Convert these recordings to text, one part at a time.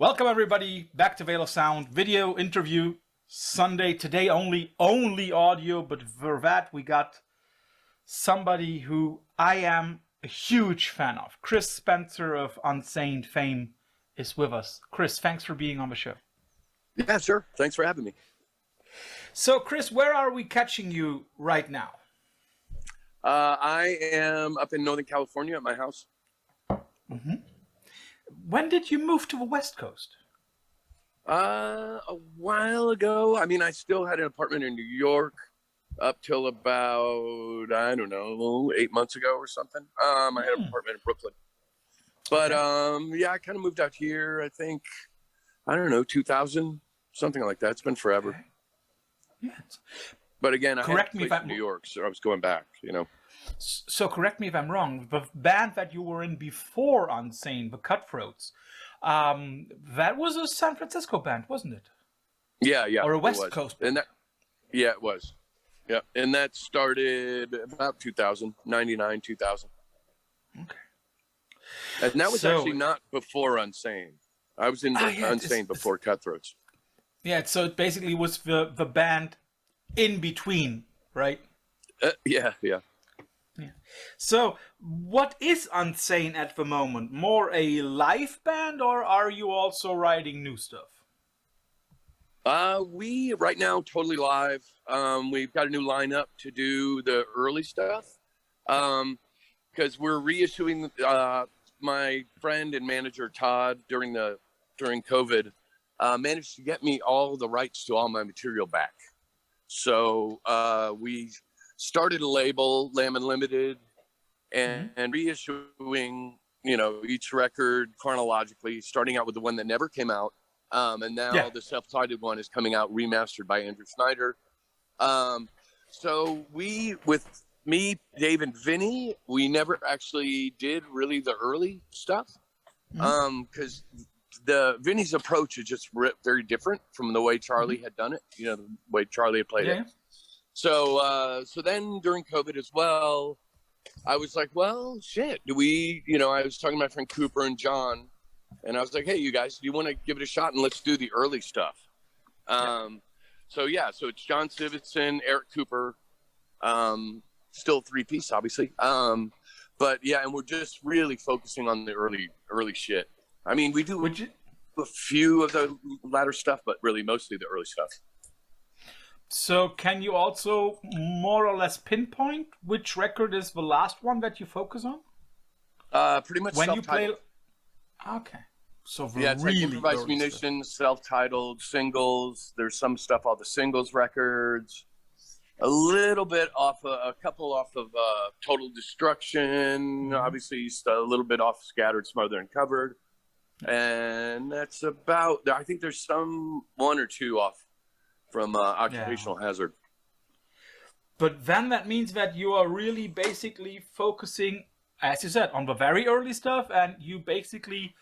Welcome everybody back to Veil of Sound video interview Sunday. Today only audio, but for that we got somebody who I am a huge fan of. Chris Spencer of Unsane fame is with us. Chris, thanks for being on the show. Yeah, sure. Thanks for having me. So Chris, where are we catching you right now? I am up in Northern California at my house. Mm-hmm. When did you move to the West Coast? A while ago. I mean, I still had an apartment in New York up till about, I don't know, 8 months ago or something. I had an apartment in Brooklyn. But yeah, I kind of moved out here, I think, I don't know, 2000, something like that. It's been forever. Okay. Yeah. But again, I Correct had me a if place I'm in New York, so I was going back, you know. So correct me if I'm wrong, the band that you were in before Unsane, the Cutthroats, that was a San Francisco band, wasn't it? Yeah, Or a West Coast band. And that, yeah, it was. Yeah, and that started about 2000, 99, 2000. Okay. And that was actually not before Unsane. I was in Unsane before Cutthroats. Yeah, so it basically was the band in between, right? Yeah. So, what is Unsane at the moment? More a live band, or are you also writing new stuff? We right now totally live. We've got a new lineup to do the early stuff because we're reissuing. My friend and manager Todd during COVID managed to get me all the rights to all my material back. So we started a label, Lamb Unlimited, and reissuing, you know, each record chronologically, starting out with the one that never came out. And now the self-titled one is coming out remastered by Andrew Snyder. So with me, Dave, and Vinny, we never actually did really the early stuff because Vinny's approach is just very different from the way Charlie had done it, you know, the way Charlie had played it. So then during COVID as well, I was like, well, shit, I was talking to my friend Cooper and John, and I was like, hey, you guys, do you want to give it a shot and let's do the early stuff? So it's John Sivitson, Eric Cooper, still three-piece, obviously. But yeah, and we're just really focusing on the early shit. I mean, we do a few of the latter stuff, but really mostly the early stuff. So can you also more or less pinpoint which record is the last one that you focus on? Pretty much when self-titled. You play. Okay. So yeah, it's really like improvised munitions, self-titled, singles. There's some stuff off the singles records. A little bit off, a couple off of Total Destruction. Obviously, a little bit off Scattered, Smothered, and Covered. And that's about, I think there's one or two off from Occupational Hazard. But then that means that you are really basically focusing, as you said, on the very early stuff, and you basically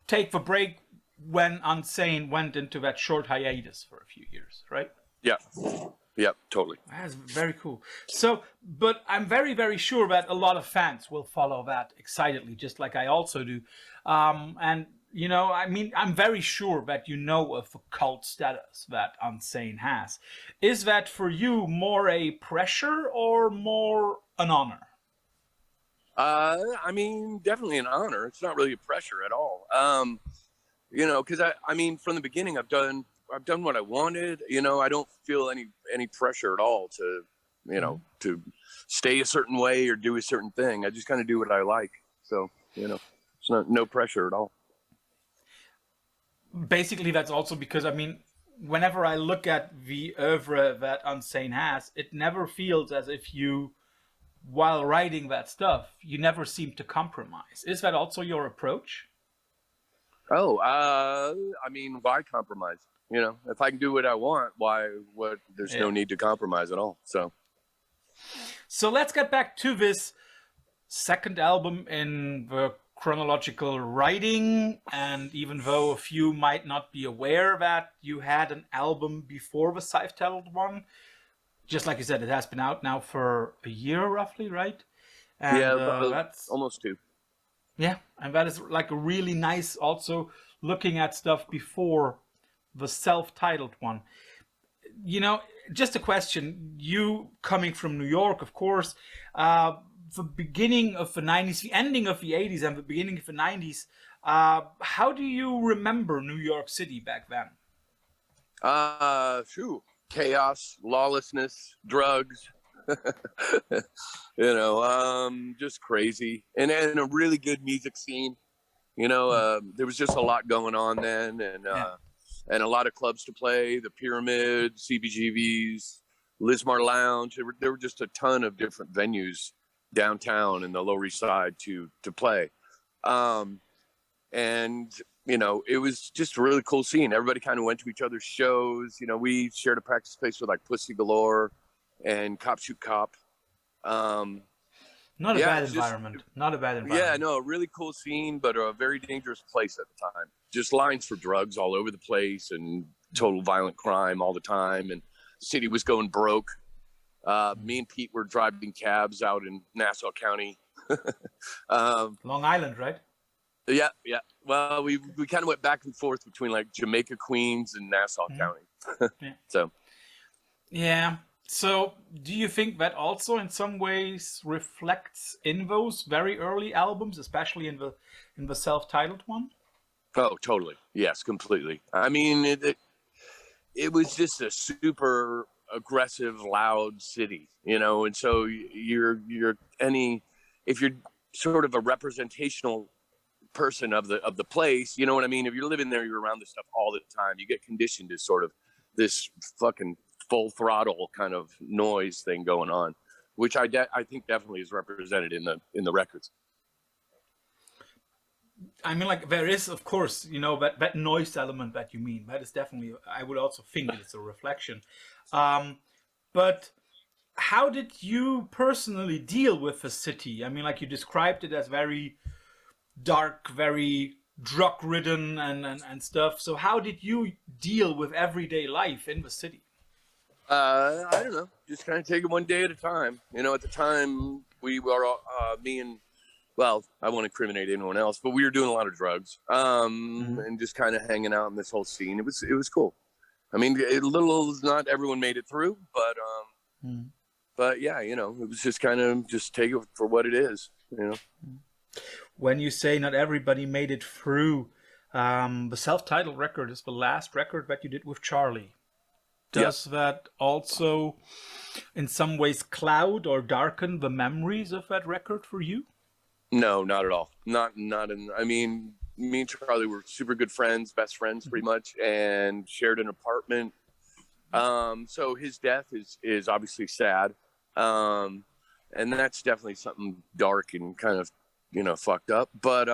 take the break when Unsane went into that short hiatus for a few years, right? Yeah. Yep, totally. That's very cool. So, but I'm very, very sure that a lot of fans will follow that excitedly, just like I also do. And, you know, I mean, I'm very sure that you know of the cult status that Unsane has. Is that for you more a pressure or more an honor? I mean, definitely an honor. It's not really a pressure at all. You know, because I mean, from the beginning, I've done what I wanted. You know, I don't feel any pressure at all to, you know, to stay a certain way or do a certain thing. I just kind of do what I like. So, you know, it's no pressure at all. Basically, that's also because, I mean, whenever I look at the oeuvre that Unsane has, it never feels as if you, while writing that stuff, you never seem to compromise. Is that also your approach? Oh, I mean, why compromise? You know, if I can do what I want, there's no need to compromise at all. So let's get back to this second album in the chronological writing. And even though a few might not be aware that you had an album before the self-titled one, just like you said, it has been out now for a year roughly, right? And, yeah, that's almost 2. Yeah, and that is like a really nice also looking at stuff before the self-titled one. You know, just a question. You coming from New York, of course, the beginning of the 90s, the ending of the 80s and the beginning of the 90s, how do you remember New York City back then? Chaos, lawlessness, drugs, you know, just crazy. And a really good music scene. You know, there was just a lot going on then, and a lot of clubs to play, the Pyramid, CBGB's, Lismar Lounge. There were just a ton of different venues downtown and the Lower East Side to play. And, you know, it was just a really cool scene. Everybody kind of went to each other's shows. You know, we shared a practice space with like Pussy Galore and Cop Shoot Cop. Not a bad environment. Not a bad environment. Yeah, no, a really cool scene, but a very dangerous place at the time. Just lines for drugs all over the place and total violent crime all the time. And the city was going broke. Me and Pete were driving cabs out in Nassau County. Long Island, right? Yeah. Well, we kind of went back and forth between like Jamaica, Queens, and Nassau County. Yeah. So. Yeah. So, do you think that also in some ways reflects in those very early albums, especially in the self-titled one? Oh, totally. Yes, completely. I mean, it was just a super aggressive, loud city, you know, and so if you're sort of a representational person of the place, you know what I mean? If you're living there, you're around this stuff all the time. You get conditioned to sort of this fucking full throttle kind of noise thing going on, which I think definitely is represented in the records. I mean, like, there is, of course, you know, that noise element that you mean. That is definitely, I would also think it's a reflection. But how did you personally deal with the city? I mean, like, you described it as very dark, very drug-ridden and stuff. So how did you deal with everyday life in the city? I don't know. Just kind of take it one day at a time. You know, at the time we were, well, I won't incriminate anyone else, but we were doing a lot of drugs, and just kind of hanging out in this whole scene. It was cool. I mean, not everyone made it through, but yeah, you know, it was just kind of just take it for what it is, you know. When you say not everybody made it through, the self-titled record is the last record that you did with Charlie. Does that also in some ways cloud or darken the memories of that record for you? No, not at all. Not in, I mean, me and Charlie were super good friends, best friends pretty much, and shared an apartment. So his death is obviously sad. And that's definitely something dark and kind of, you know, fucked up. But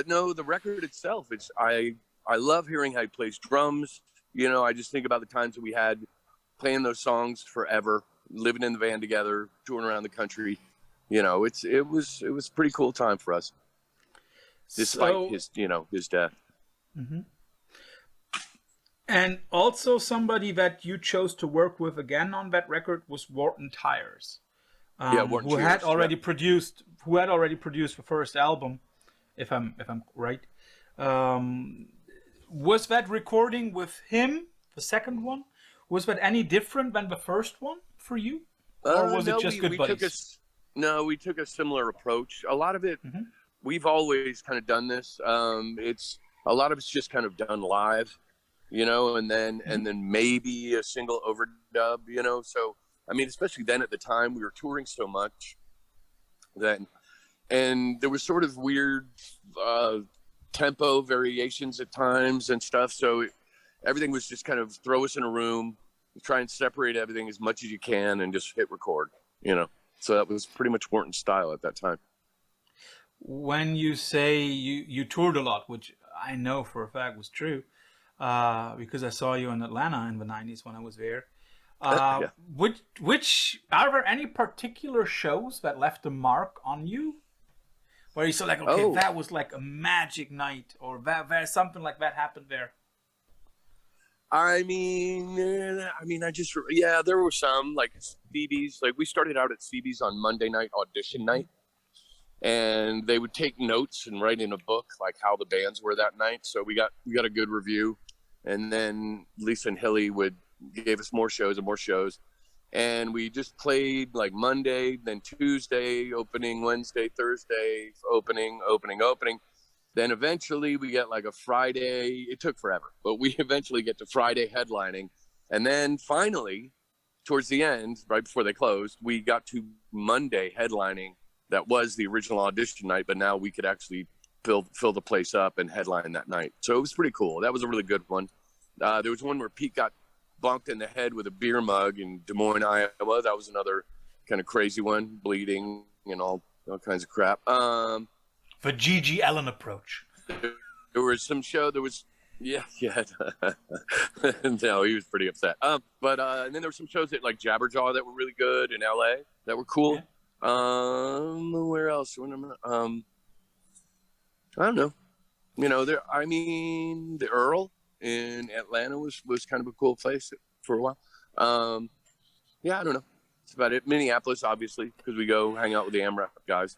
no, the record itself, I love hearing how he plays drums. You know, I just think about the times that we had playing those songs forever, living in the van together, touring around the country. You know, it was a pretty cool time for us, despite his death. Mm-hmm. And also somebody that you chose to work with again on that record was Wharton Tires, Wharton who Cheers, had already produced the first album, if I'm right. Was that recording with him, the second one, was that any different than the first one for you? Or was it just good buddies? We took a similar approach. A lot of it, we've always kind of done this. A lot of it's just kind of done live, you know, and then maybe a single overdub, you know. So, I mean, especially then at the time, we were touring so much and there was sort of weird tempo variations at times and stuff. So everything was just kind of throw us in a room, try and separate everything as much as you can, and just hit record, you know. So that was pretty much Wharton's style at that time. When you say you toured a lot, which I know for a fact was true, because I saw you in Atlanta in the 90s when I was there. Yeah. Which are there any particular shows that left a mark on you? Where you said like, okay, that was like a magic night, or that something like that happened there. I mean, there were some, like Phoebe's. Like, we started out at Phoebe's on Monday night audition night, and they would take notes and write in a book like how the bands were that night. So we got a good review, and then Lisa and Hilly gave us more shows and more shows, and we just played like Monday, then Tuesday opening, Wednesday, Thursday opening. Then eventually we get like a Friday. It took forever, but we eventually get to Friday headlining, and then finally towards the end, right before they closed, we got to Monday headlining. That was the original audition night, but now we could actually fill the place up and headline that night. So it was pretty cool. That was a really good one. There was one where Pete got bonked in the head with a beer mug in Des Moines, Iowa. That was another kind of crazy one, bleeding and all kinds of crap. The G.G. Allen approach. There was some show. There was, yeah. No, he was pretty upset. But and then there were some shows at like Jabberjaw that were really good in L.A. that were cool. Yeah. Where else? I don't know. You know, the Earl in Atlanta was kind of a cool place for a while. Yeah, I don't know. That's about it. Minneapolis, obviously, because we go hang out with the AMRAP guys.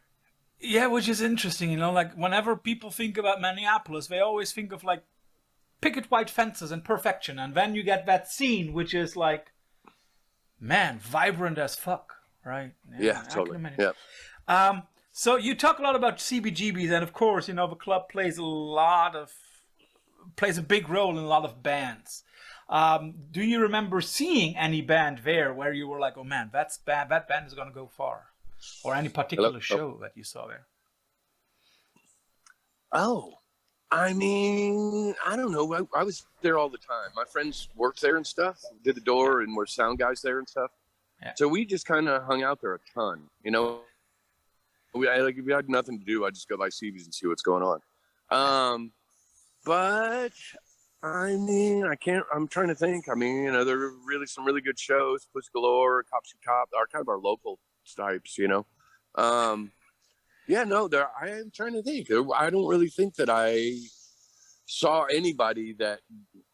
Yeah, which is interesting, you know, like whenever people think about Minneapolis, they always think of like picket white fences and perfection. And then you get that scene, which is like, man, vibrant as fuck, right? Yeah, totally. Yeah. So you talk a lot about CBGBs, and of course, you know, the club plays a big role in a lot of bands. Do you remember seeing any band there where you were like, oh man, that band is going to go far? Or any particular show that you saw there? Oh, I mean, I don't know. I was there all the time. My friends worked there and stuff, did the door and were sound guys there and stuff. Yeah. So we just kind of hung out there a ton, you know. If we had nothing to do, I'd just go by CBs and see what's going on. But I mean, I'm trying to think. I mean, you know, there are really some really good shows. Puss Galore, Cops Who Cop are kind of our local types, you know. Yeah, no, I am trying to think. I don't really think that I saw anybody that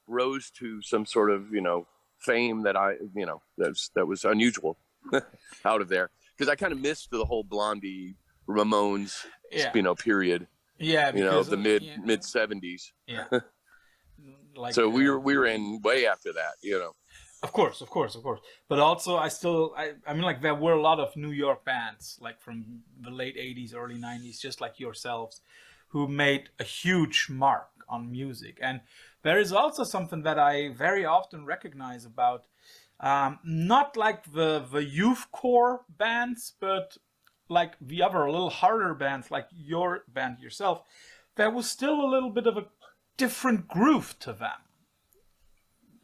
rose to some sort of, you know, fame that that was unusual out of there, because I kind of missed the whole Blondie, Ramones, you know, period. Yeah, because, you know, the mid 70s. Yeah. Like, so we were in way after that, you know. Of course. But also, I mean, like, there were a lot of New York bands, like from the late 80s, early 90s, just like yourselves, who made a huge mark on music. And there is also something that I very often recognize about, not like the youthcore bands, but like the other, a little harder bands, like your band yourself. There was still a little bit of a different groove to them.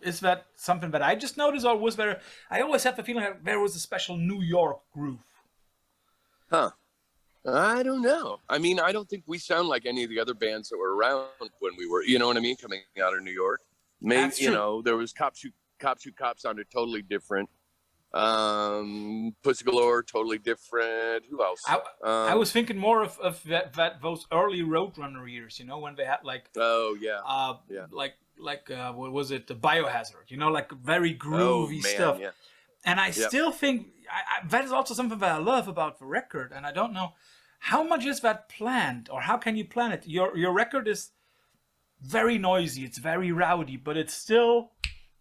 Is that something that I just noticed, or was there? I always have the feeling that there was a special New York groove. Huh. I don't know. I mean, I don't think we sound like any of the other bands that were around when we were, you know what I mean, coming out of New York. Maybe, you know, there was Cops Who Cop sounded totally different. Pussy Galore, totally different. Who else? I was thinking more of that those early Roadrunner years, you know, when they had like what was it, the Biohazard, you know, like very groovy stuff. Yeah. And I still think that is also something that I love about the record, and I don't know how much is that planned, or how can you plan it. Your record is very noisy, it's very rowdy, but it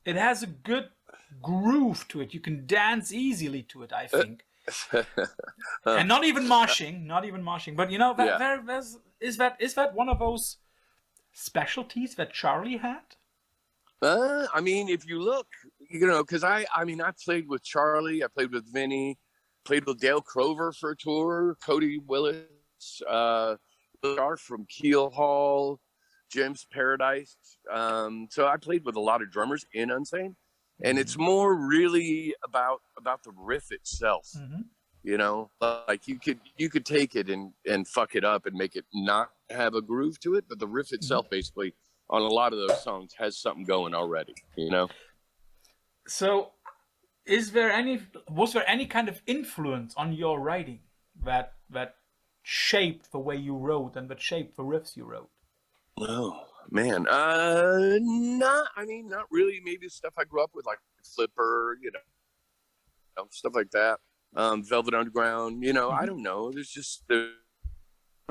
has a good groove to it. You can dance easily to it, I think. And not even moshing, but you know, is that one of those specialties that Charlie had? I mean, if you look, you know, because I played with Charlie, I played with Vinny, played with Dale Crover for a tour, Cody Willis, from Keel Hall, Jim's Paradise. So I played with a lot of drummers in Unsane, and it's more really about the riff itself. Mm-hmm. You know, like you could take it and fuck it up and make it not have a groove to it, but the riff itself basically on a lot of those songs has something going already, you know? So was there any kind of influence on your writing that shaped the way you wrote and that shaped the riffs you wrote? Oh man. Not really. Maybe stuff I grew up with, like Flipper, you know, stuff like that. Velvet Underground, you know, I don't know. There's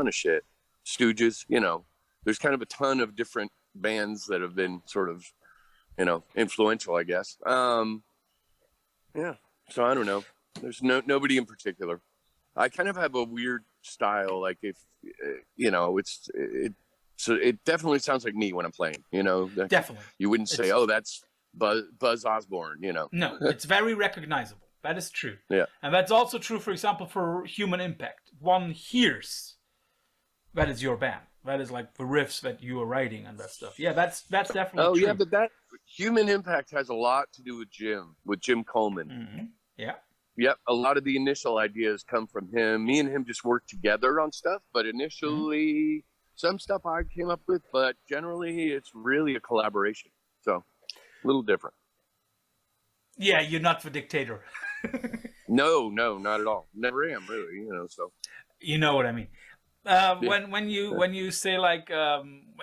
of shit. Stooges, you know, there's kind of a ton of different bands that have been sort of, you know, influential, I guess. Yeah. So I don't know. There's nobody in particular. I kind of have a weird style. Like if, you know, so it definitely sounds like me when I'm playing, you know. Definitely. You wouldn't say, oh, that's Buzz Osborne, you know. No, it's very recognizable. That is true. Yeah. And that's also true, for example, for Human Impact. One hears that is your band. That is like the riffs that you are writing and that stuff. Yeah, that's definitely true. Oh, yeah, but that Human Impact has a lot to do with Jim Coleman. Mm-hmm. Yeah. Yep, a lot of the initial ideas come from him. Me and him just worked together on stuff, but initially some stuff I came up with, but generally it's really a collaboration. So, a little different. Yeah, you're not the dictator. No, not at all. Never am, really, you know, so. You know what I mean. When you say like,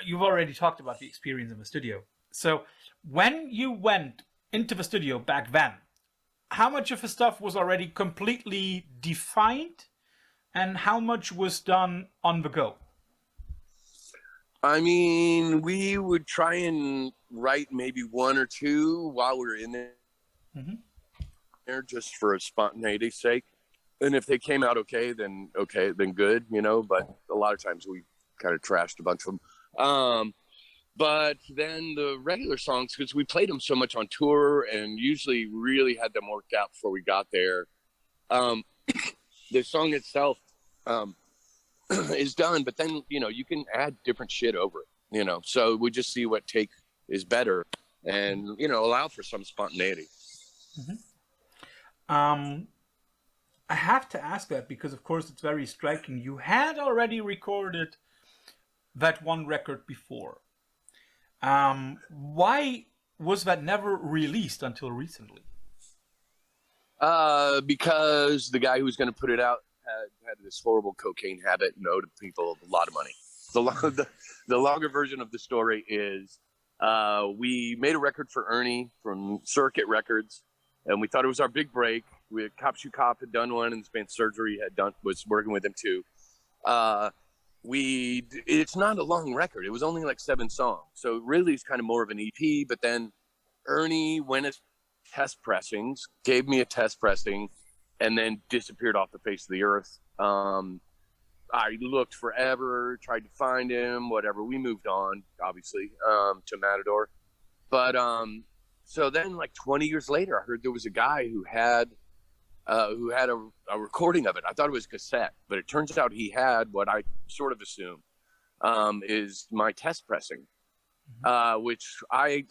you've already talked about the experience in the studio. So when you went into the studio back then, how much of the stuff was already completely defined and how much was done on the go? I mean, we would try and write maybe one or two while we were in there, just for spontaneity's sake. And if they came out okay, then good, you know. But a lot of times we kind of trashed a bunch of them. But then the regular songs, because we played them so much on tour and usually really had them worked out before we got there. The song itself is done, but then, you know, you can add different shit over it, you know. So we just see what take is better and, you know, allow for some spontaneity. I have to ask that because, of course, it's very striking. You had already recorded that one record before. Why was that never released until recently? Because the guy who was going to put it out had this horrible cocaine habit and owed people a lot of money. The longer version of the story is we made a record for Ernie from Circuit Records, and we thought it was our big break. Cop Shoe Cop had done one, and this band Surgery was working with him too. It's not a long record. It was only like 7 songs. So really it's kind of more of an EP, but then Ernie went as test pressings, gave me a test pressing, and then disappeared off the face of the earth. I looked forever, tried to find him, whatever. We moved on, obviously, to Matador. But so then like 20 years later, I heard there was a guy who had a recording of it. I thought it was cassette, but it turns out he had what I sort of assume is my test pressing, which I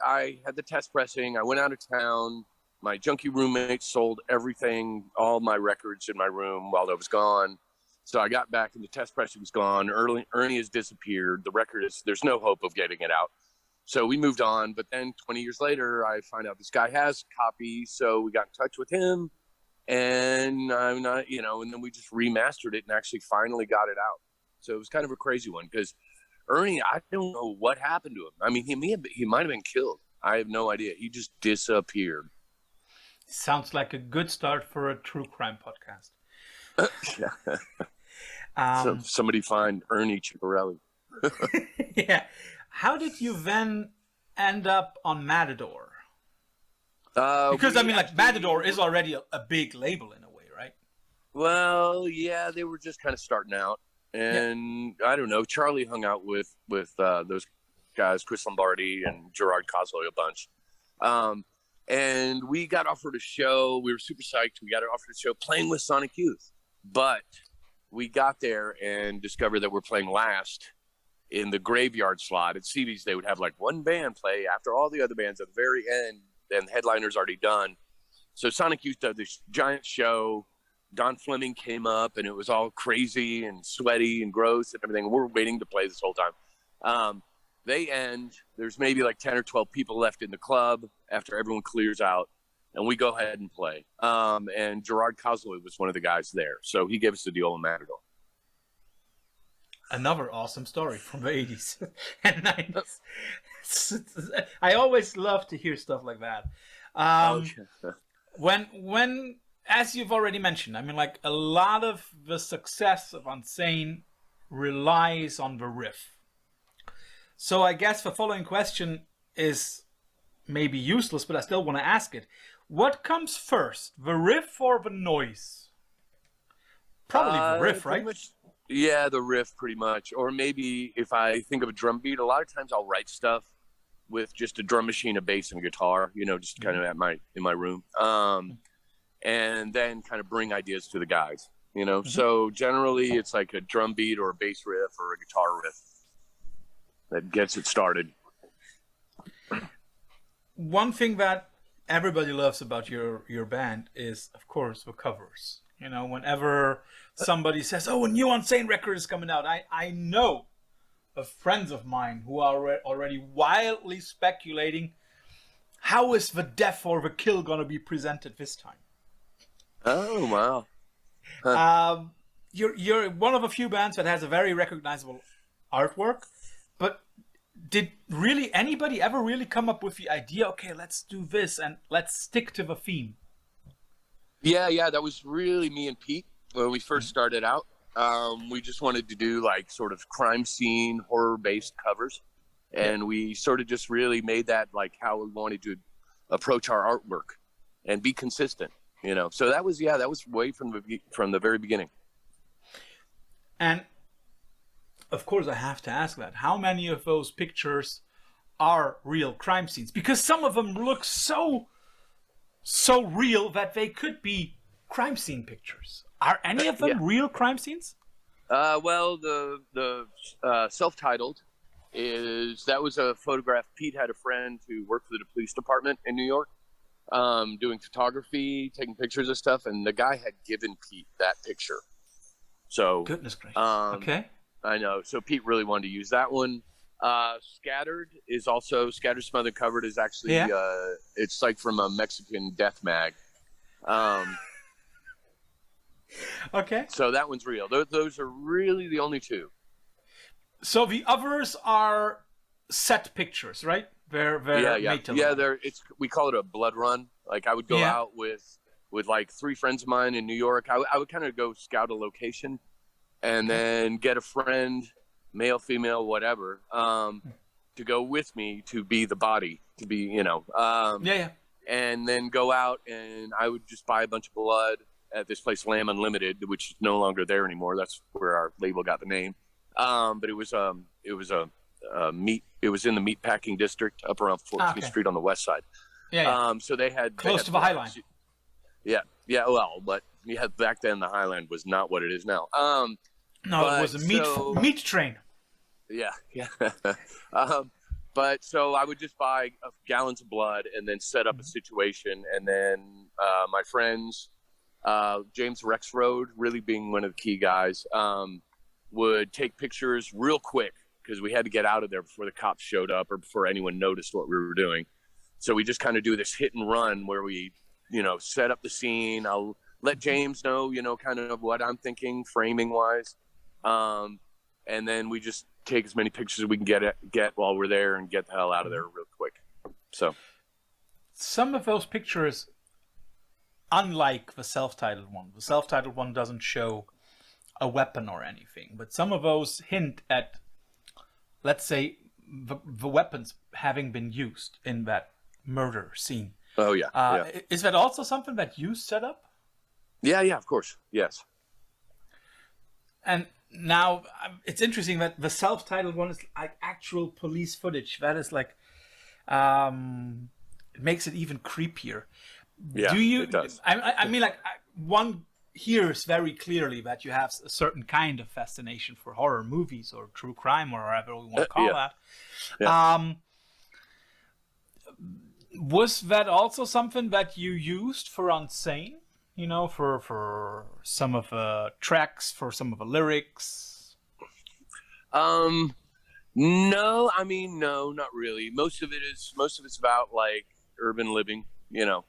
had the test pressing. I went out of town. My junkie roommate sold everything, all my records in my room while I was gone. So I got back and the test pressing was gone. Ernie has disappeared. The record there's no hope of getting it out. So we moved on. But then 20 years later, I find out this guy has a copy. So we got in touch with him. And I'm not, you know, and then we just remastered it and actually finally got it out. So it was kind of a crazy one because Ernie, I don't know what happened to him. I mean, he might have been killed. I have no idea. He just disappeared. Sounds like a good start for a true crime podcast. So somebody find Ernie Chicorelli. Yeah. How did you then end up on Matador? Because I mean, like Matador is already a big label in a way, right? Well, yeah, they were just kind of starting out, and I don't know. Charlie hung out with those guys, Chris Lombardi and Gerard Cosloy, a bunch, and we got offered a show. We were super psyched. We got offered a show playing with Sonic Youth, but we got there and discovered that we're playing last in the graveyard slot. At CB's, they would have like one band play after all the other bands at the very end. And the headliner's already done. So Sonic Youth did this giant show. Don Fleming came up and it was all crazy and sweaty and gross and everything. We're waiting to play this whole time. They end. There's maybe like 10 or 12 people left in the club after everyone clears out. And we go ahead and play. And Gerard Cosloy was one of the guys there. So he gave us the deal on Matador. Another awesome story from the 80s and 90s. I always love to hear stuff like that. When, as you've already mentioned, I mean, like a lot of the success of Unsane relies on the riff. So I guess the following question is maybe useless, but I still want to ask it. What comes first, the riff or the noise? Probably the riff, right? Yeah, the riff pretty much. Or maybe if I think of a drum beat, a lot of times I'll write stuff with just a drum machine, a bass, and a guitar, you know, just kind of in my room. And then kind of bring ideas to the guys, you know. So generally it's like a drum beat or a bass riff or a guitar riff that gets it started. One thing that everybody loves about your band is, of course, the covers. You know, whenever somebody says, "Oh, a new Unsane record is coming out," I know of friends of mine who are already wildly speculating, how is the death or the kill gonna be presented this time? Oh wow! Huh. You're one of a few bands that has a very recognizable artwork, but did really anybody ever really come up with the idea? Okay, let's do this and let's stick to the theme. Yeah, that was really me and Pete when we first started out. We just wanted to do like sort of crime scene, horror-based covers. And we sort of just really made that like how we wanted to approach our artwork and be consistent, you know? So that was way from the very beginning. And of course I have to ask that. How many of those pictures are real crime scenes? Because some of them look so real that they could be crime scene pictures. Are any of them real crime scenes? Well, the self-titled that was a photograph. Pete had a friend who worked for the police department in New York, doing photography, taking pictures of stuff, and the guy had given Pete that picture. So goodness gracious. Okay. I know. So Pete really wanted to use that one. Scattered, Smothered, Covered is actually it's like from a Mexican death mag. Okay. So that one's real. Those are really the only two. So the others are set pictures, right? They're made to look. We call it a blood run. Like I would go out with like 3 friends of mine in New York. I would kind of go scout a location and then get a friend, male, female, whatever, to go with me to be the body, to be, you know. And then go out and I would just buy a bunch of blood at this place, Lamb Unlimited, which is no longer there anymore. That's where our label got the name. But it was in the meat packing district up around 14th Street on the west side. So they had close to the Highline. Yeah. Well, but back then the Highline was not what it is now. No, it was a meat train. Yeah. But so I would just buy gallons of blood and then set up a situation, and then my friends, James Rexroad, really being one of the key guys, would take pictures real quick because we had to get out of there before the cops showed up or before anyone noticed what we were doing. So we just kind of do this hit and run where we, you know, set up the scene. I'll let James know, you know, kind of what I'm thinking framing wise. And then we just take as many pictures as we can get while we're there and get the hell out of there real quick. So some of those pictures, unlike the self-titled one doesn't show a weapon or anything, but some of those hint at, let's say, the weapons having been used in that murder scene. Oh yeah. Is that also something that you set up? Yeah, of course. Yes. And now it's interesting that the self-titled one is like actual police footage. That is like, it makes it even creepier. Yeah, it does. I mean, like, one hears very clearly that you have a certain kind of fascination for horror movies or true crime or whatever we want to call that. Yeah. Was that also something that you used for Unsane? You know, for some of the tracks, for some of the lyrics? No, I mean, no, not really. Most of it's about like urban living, you know,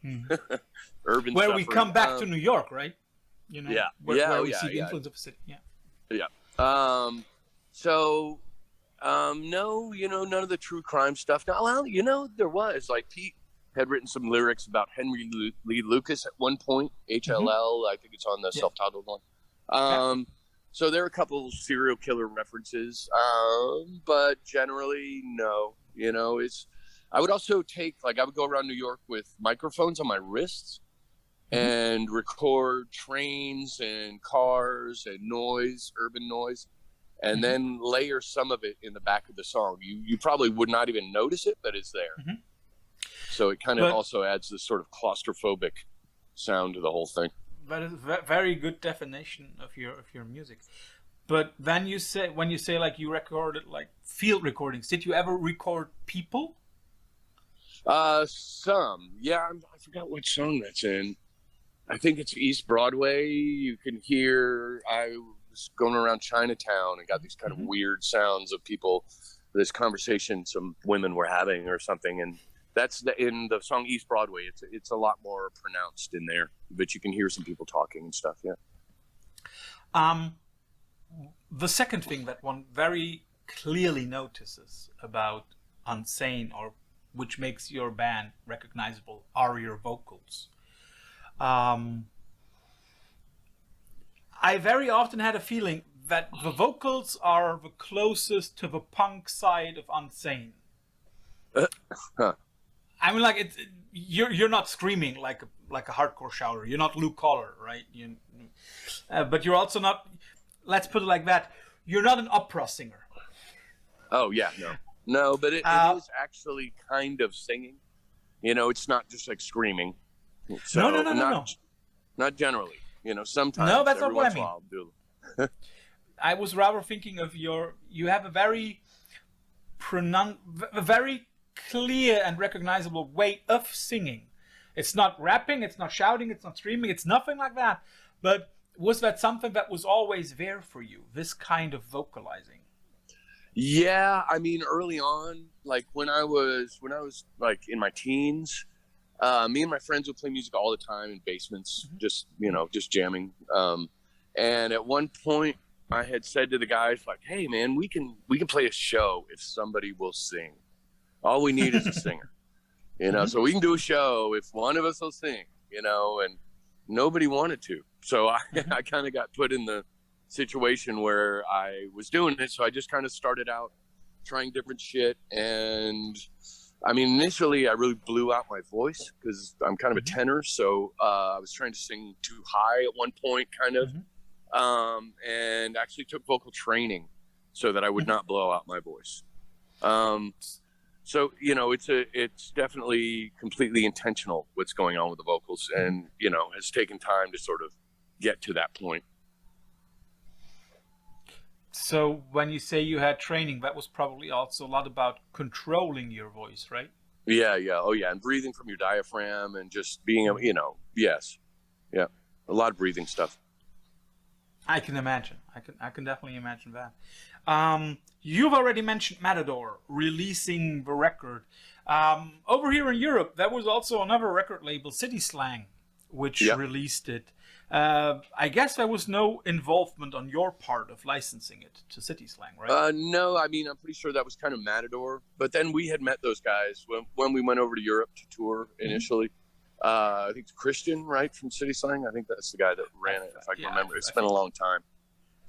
urban. Where suffering. We come back to New York, right? You know, where we see the influence of the city. Yeah. So, no, you know, none of the true crime stuff. Now, well, you know, there was like Pete had written some lyrics about Henry Lee Lucas at one point. HLL, I think it's on the self-titled one. So there are a couple serial killer references, but generally, no. You know, I would also I would go around New York with microphones on my wrists and record trains and cars and noise, urban noise, and then layer some of it in the back of the song. You probably would not even notice it, but it's there. So it kind of also adds this sort of claustrophobic sound to the whole thing. That is a very good definition of your music. But then when you say like you recorded like field recordings, did you ever record people? Some. Yeah, I forgot which song that's in. I think it's East Broadway. You can hear I was going around Chinatown and got these kind of weird sounds of people, this conversation some women were having or something, and that's in the song East Broadway. It's a lot more pronounced in there, but you can hear some people talking and stuff. Yeah. The second thing that one very clearly notices about Unsane, or which makes your band recognizable, are your vocals. I very often had a feeling that the vocals are the closest to the punk side of Unsane. I mean, like you're not screaming like a hardcore shouter. You're not Luke Collar, right? But you're also not. Let's put it like that. You're not an opera singer. Oh yeah, no, but it is actually kind of singing. You know, it's not just like screaming. So No. Not generally. You know, sometimes. No, that's not what I mean. I'll do. I was rather thinking of you have a very very clear and recognizable way of singing. It's not rapping, it's not shouting, it's not screaming, it's nothing like that. But was that something that was always there for you, this kind of vocalizing? Yeah, I mean, early on, like when I was like in my teens, me and my friends would play music all the time in basements, just jamming. And at one point, I had said to the guys, like, "Hey, man, we can play a show if somebody will sing. All we need is a singer, So we can do a show if one of us will sing, And nobody wanted to, so I kind of got put in the situation where I was doing it. So I just kind of started out trying different shit, and I mean, initially I really blew out my voice because I'm kind of a tenor, so I was trying to sing too high at one point, kind of, and actually took vocal training so that I would not blow out my voice. So, it's definitely completely intentional what's going on with the vocals, and, it's taken time to sort of get to that point. So when you say you had training, that was probably also a lot about controlling your voice, right? Yeah. Oh yeah. And breathing from your diaphragm and just being, yes. Yeah. A lot of breathing stuff. I can imagine. I can definitely imagine that. You've already mentioned Matador releasing the record. Over here in Europe, there was also another record label, City Slang, which released it. I guess there was no involvement on your part of licensing it to City Slang, right? No, I mean, I'm pretty sure that was kind of Matador. But then we had met those guys when we went over to Europe to tour initially. I think it's Christian, right, from City Slang. I think that's the guy that ran it, if I can remember. It's been a long time.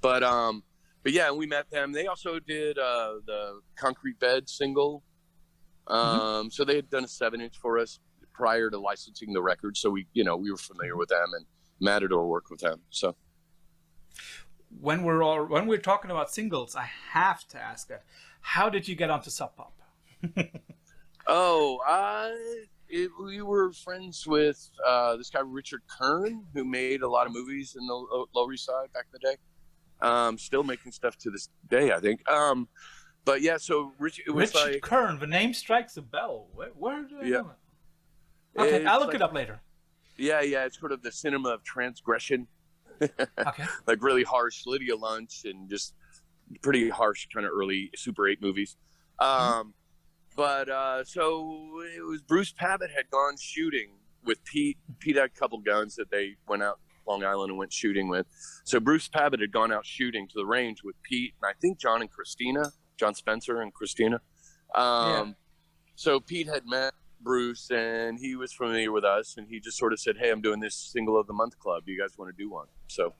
But yeah, we met them. They also did the Concrete Bed single. So they had done a 7-inch for us prior to licensing the record. So we were familiar with them, and Matador worked with them. So when we're talking about singles, I have to ask that. How did you get onto Subpop? We were friends with this guy Richard Kern, who made a lot of movies in the Lower East Side back in the day. Still making stuff to this day, I think. But yeah, so Richard Kern, the name strikes a bell. Where do I know it? Okay, I'll look it up later. Yeah, it's sort of the cinema of transgression. Okay. Like really harsh Lydia Lunch and just pretty harsh kind of early Super 8 movies. But so it was Bruce Pavitt had gone shooting with Pete. Pete had a couple guns that they went out Long Island and went shooting with. So Bruce Pavitt had gone out shooting to the range with Pete and I think John Spencer and Christina. So Pete had met Bruce and he was familiar with us and he just sort of said, "Hey, I'm doing this single of the month club. Do you guys want to do one?" So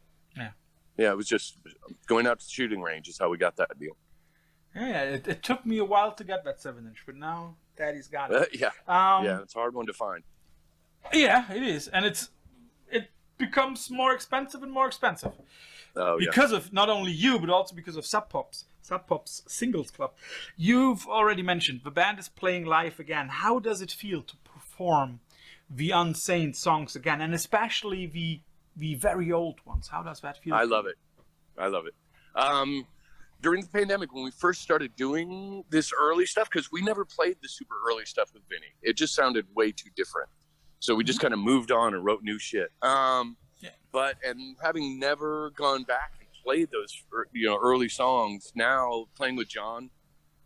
Yeah, it was just going out to the shooting range is how we got that deal. Yeah, it took me a while to get that 7-inch, but now Daddy's got it. Yeah, Um, yeah, it's a hard one to find. Yeah, it is, and it becomes more expensive and more expensive Oh yeah. because of not only you, but also because of Subpop's Singles Club. You've already mentioned the band is playing live again. How does it feel to perform the Unsane songs again, and especially the very old ones? How does that feel? I love it. I love it. During the pandemic, when we first started doing this early stuff, because we never played the super early stuff with Vinny, it just sounded way too different. So we just kind of moved on and wrote new shit. But having never gone back and played those, early songs, now playing with John,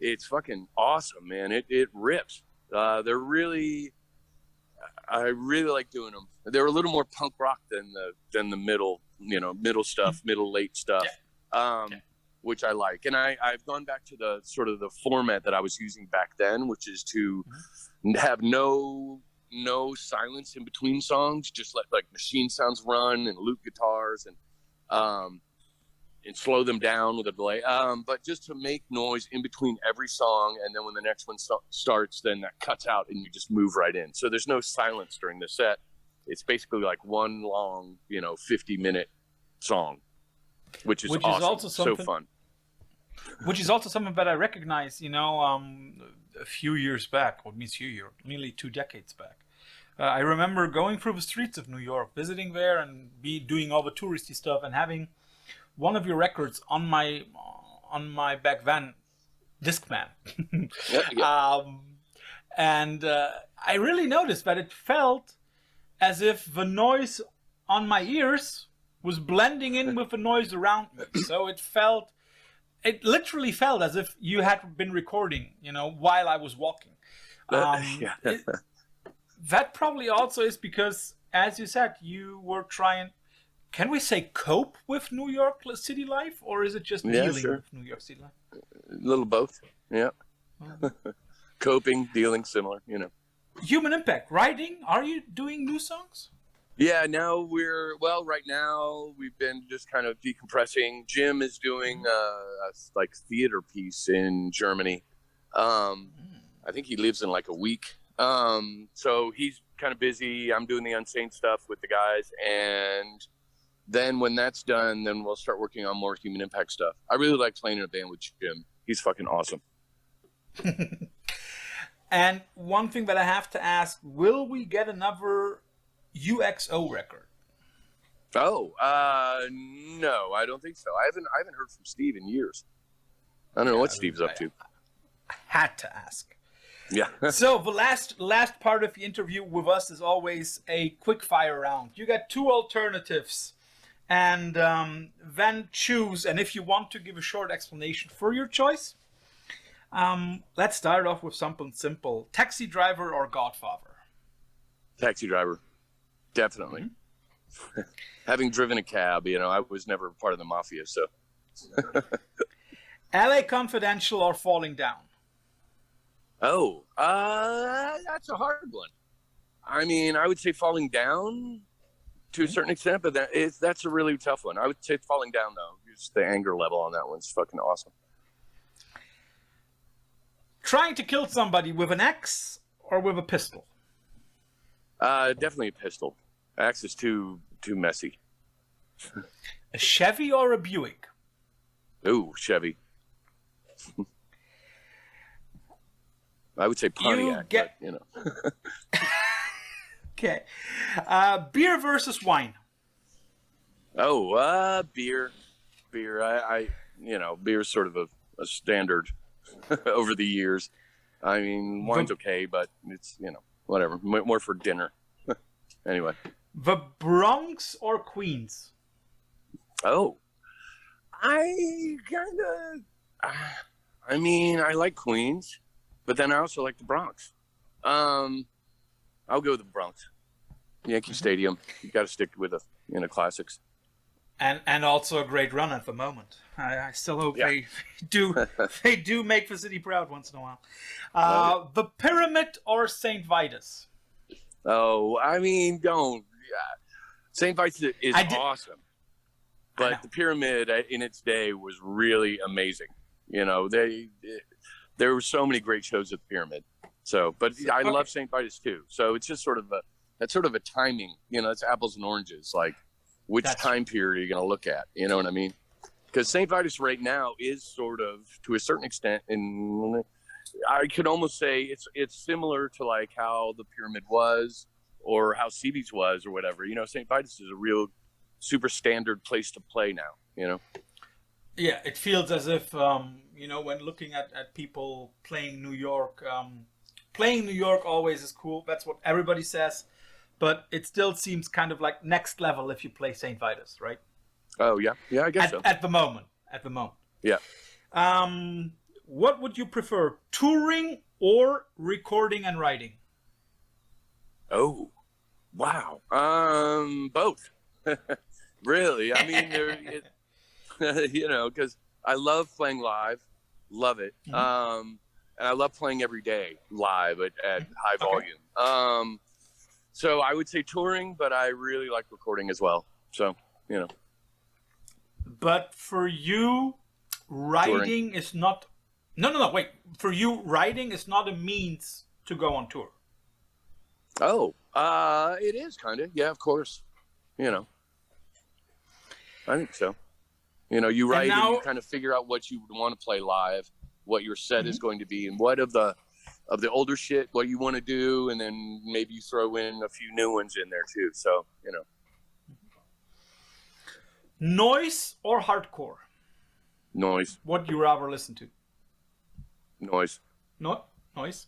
it's fucking awesome, man. It rips. They're really, I really like doing them. They're a little more punk rock than the middle, middle stuff, middle late stuff. Which I like. And I've gone back to the sort of the format that I was using back then, which is to have no silence in between songs, just let like machine sounds run and loop guitars and slow them down with a delay. But just to make noise in between every song, and then when the next one starts, then that cuts out and you just move right in. So there's no silence during the set. It's basically like one long, 50-minute song. Which is awesome. Also so fun. Which is also something that I recognize, a few years back, or nearly 2 decades back. I remember going through the streets of New York, visiting there, and doing all the touristy stuff, and having one of your records on my back van, Discman. And I really noticed that it felt as if the noise on my ears was blending in with the noise around me. So it literally felt as if you had been recording, while I was walking. That probably also is because, as you said, you were trying, can we say cope with New York City life, or is it just dealing with New York City life? A little both, yeah. Coping, dealing, similar, Human Impact, writing, are you doing new songs? Yeah, now right now we've been just kind of decompressing. Jim is doing a theater piece in Germany. I think he lives in like a week. So he's kind of busy. I'm doing the Unsane stuff with the guys. And then when that's done, then we'll start working on more Human Impact stuff. I really like playing in a band with Jim. He's fucking awesome. And one thing that I have to ask, will we get another UXO record? No, I don't think so. I haven't heard from Steve in years. I don't know what Steve's up to. I had to ask. Yeah. So the last part of the interview with us is always a quick fire round. You got 2 alternatives, and then choose. And if you want to give a short explanation for your choice, let's start off with something simple: Taxi Driver or Godfather? Taxi Driver. Definitely. Mm-hmm. Having driven a cab, I was never part of the mafia, so. LA Confidential or Falling Down? Oh, that's a hard one. I mean, I would say Falling Down to a certain extent, but that's a really tough one. I would say Falling Down, though. Just the anger level on that one's fucking awesome. Trying to kill somebody with an axe or with a pistol? Definitely a pistol. Axe is too messy. A Chevy or a Buick? Ooh, Chevy. I would say Pontiac, but. Okay. Beer versus wine? Oh, beer. I beer is sort of a standard over the years. I mean, wine's okay, but it's, whatever, more for dinner. Anyway. The Bronx or Queens? Oh, I like Queens, but then I also like the Bronx. I'll go with the Bronx. Yankee Stadium. You got to stick with the classics. And also a great run at the moment. I still hope they do make the city proud once in a while. The Pyramid or St. Vitus? Oh, I mean, don't. Yeah. St. Vitus is awesome. But the pyramid in its day was really amazing. You know, there were so many great shows at the pyramid. So, but I love St. Vitus too. So it's just sort of a timing, you know, it's apples and oranges. Like which time period are you going to look at? You know what I mean? Because St. Vitus right now is sort of, to a certain extent, and I could almost say it's similar to like how the pyramid was or how CB's was or whatever. You know, St. Vitus is a real super standard place to play now, you know? Yeah, it feels as if, you know, when looking at people playing New York always is cool. That's what everybody says. But it still seems kind of like next level if you play St. Vitus, right? Oh, yeah. Yeah, I guess so. At the moment. Yeah. What would you prefer, touring or recording and writing? Oh, wow. Both. Really. I mean, you know, because I love playing live. Love it. And I love playing every day live at high volume. So I would say touring, but I really like recording as well. So, you know. But for you, writing touring is not... No, wait. For you, writing is not a means to go on tour. Oh, it is kind of. Yeah, of course. You know. I think so. You know, you write and you kind of figure out what you would want to play live, what your set is going to be, and what of the older shit, what you want to do, and then maybe you throw in a few new ones in there too. So, you know. Noise or hardcore? Noise. What do you rather listen to? Noise. Noise?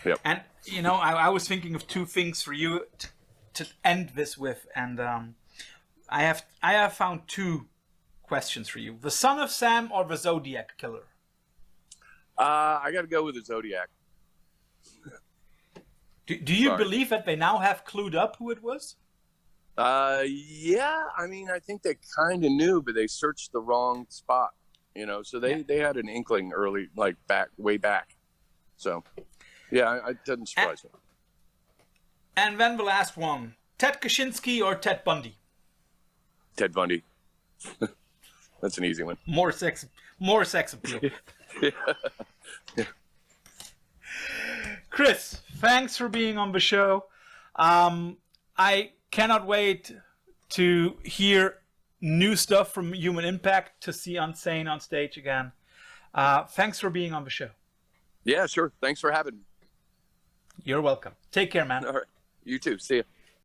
Yep. And, you know, I was thinking of two things for you to end this with, and I have found two questions for you. The Son of Sam or the Zodiac Killer? I got to go with the Zodiac. Do you believe that they now have clued up who it was? Yeah. I mean, I think they kind of knew, but they searched the wrong spot. You know, so they had an inkling early, like way back. So, yeah, it doesn't surprise me. And then the last one: Ted Kaczynski or Ted Bundy? Ted Bundy. That's an easy one. More sex appeal. Yeah. Chris, thanks for being on the show. I cannot wait to hear new stuff from Human Impact, to see Unsane on stage again. Thanks for being on the show. Yeah, sure. Thanks for having me. You're welcome. Take care, man. All right. You too. See ya.